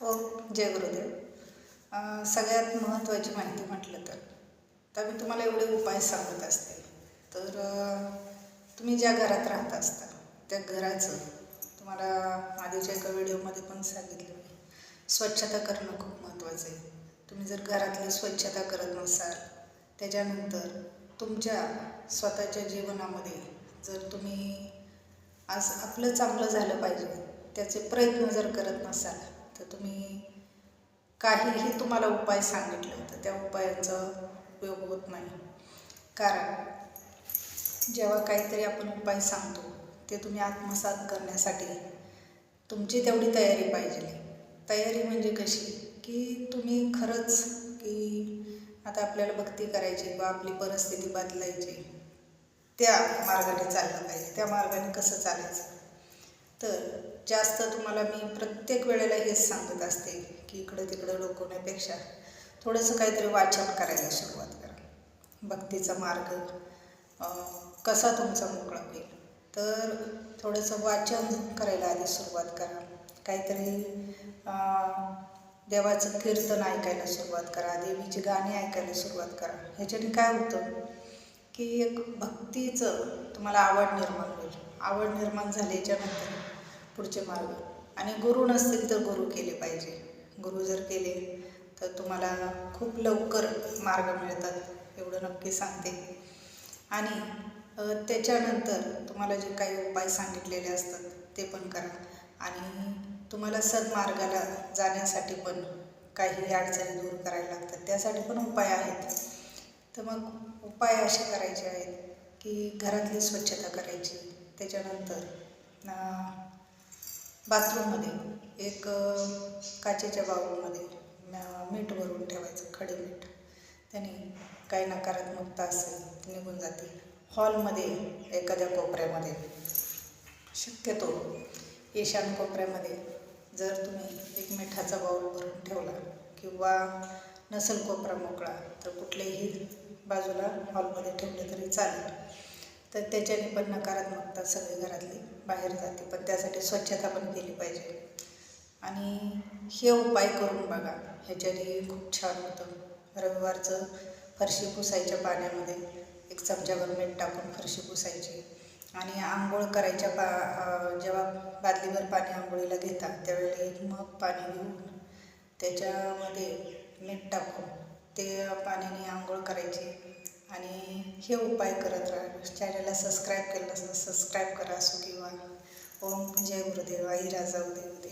हो, जय गुरुदेव. सगळ्यात महत्त्वाची माहिती म्हटलं तर मी तुम्हाला एवढे उपाय सांगत असते. तर तुम्ही ज्या घरात राहत असता त्या घराचं तुम्हाला आधीच्या एका व्हिडिओमध्ये पण सांगितलं मी, स्वच्छता करणं खूप महत्त्वाचं आहे. तुम्ही जर घरातली स्वच्छता करत नसाल, त्याच्यानंतर तुमच्या स्वतःच्या जीवनामध्ये जर तुम्ही आज आपलं चांगलं झालं पाहिजे त्याचे प्रयत्न जर करत नसाल, तर तुम्ही काहीही तुम्हाला उपाय सांगितले तर त्या उपायाचा उपयोग होत नाही. कारण जेव्हा काहीतरी आपण उपाय सांगतो ते तुम्ही आत्मसात करण्यासाठी तुमची तेवढी तयारी पाहिजे. तयारी म्हणजे कशी, की तुम्ही खरंच की आता आपल्याला भक्ती करायची किंवा आपली परिस्थिती बदलायची, त्या मार्गाने चाललं पाहिजे. त्या मार्गाने कसं चालायचं, तर जास्त तुम्हाला मी प्रत्येक वेळेला हेच सांगत असते की इकडं तिकडं डोकवण्यापेक्षा थोडंसं काहीतरी वाचन करायला सुरुवात करा. भक्तीचा मार्ग कसा तुमचा मोकळा होईल, तर थोडंसं वाचन करायला आधी सुरुवात करा. काहीतरी देवाचं कीर्तन ऐकायला सुरुवात करा, देवीची गाणी ऐकायला सुरुवात करा. ह्याच्याने काय होतं की एक भक्तीचं तुम्हाला आवड निर्माण होईल. आवड निर्माण झाल्याच्यानंतर पुढचे मार्ग, आणि गुरु नसतील तर गुरु केले पाहिजे. गुरु जर केले तर तुम्हाला खूप लवकर मार्ग मिळतात, एवढं नक्की सांगते. आणि त्याच्यानंतर तुम्हाला जे काही उपाय सांगितलेले असतात ते पण करा. आणि तुम्हाला सन्मार्गाला जाण्यासाठी पण काही अडचणी दूर करायला लागतात, त्यासाठी पण उपाय आहेत. तर मग उपाय असे करायचे आहेत की घरातली स्वच्छता करायची. त्याच्यानंतर बाथरूममध्ये एक काचेच्या बाउलमध्ये मीठ भरून ठेवायचं, खडे मीठ. त्याने काही नकारात्मकता असेल निघून जाते. हॉलमध्ये एखाद्या कोपऱ्यामध्ये, शक्यतो ईशान कोपऱ्यामध्ये जर तुम्ही एक मिठाचा बाउल भरून ठेवला, किंवा नसेल कोपरा मोकळा तर कुठल्याही बाजूला हॉलमध्ये ठेवले तरी चालेल. तर त्याच्याने पण नकारात्मकता सगळी घरातली बाहेर जाते. पण त्यासाठी स्वच्छता पण केली पाहिजे. आणि हे उपाय करून बघा, ह्याच्याने खूप छान होतं. रविवारचं फरशी पुसायच्या पाण्यामध्ये एक चमच्याभर मीठ टाकून फरशी पुसायची. आणि आंघोळ करायच्या जेव्हा बादलीभर पाणी आंघोळीला घेतात त्यावेळेला एक मग पाणी घेऊन त्याच्यामध्ये मीठ टाकून ते पाण्याने आंघोळ करायची. आणि हे उपाय करत राहा. चॅनलला सबस्क्राईब केलं नसेल सबस्क्राईब करा. असो किंवा ओम जय गुरुदेव. आई राजा उदय.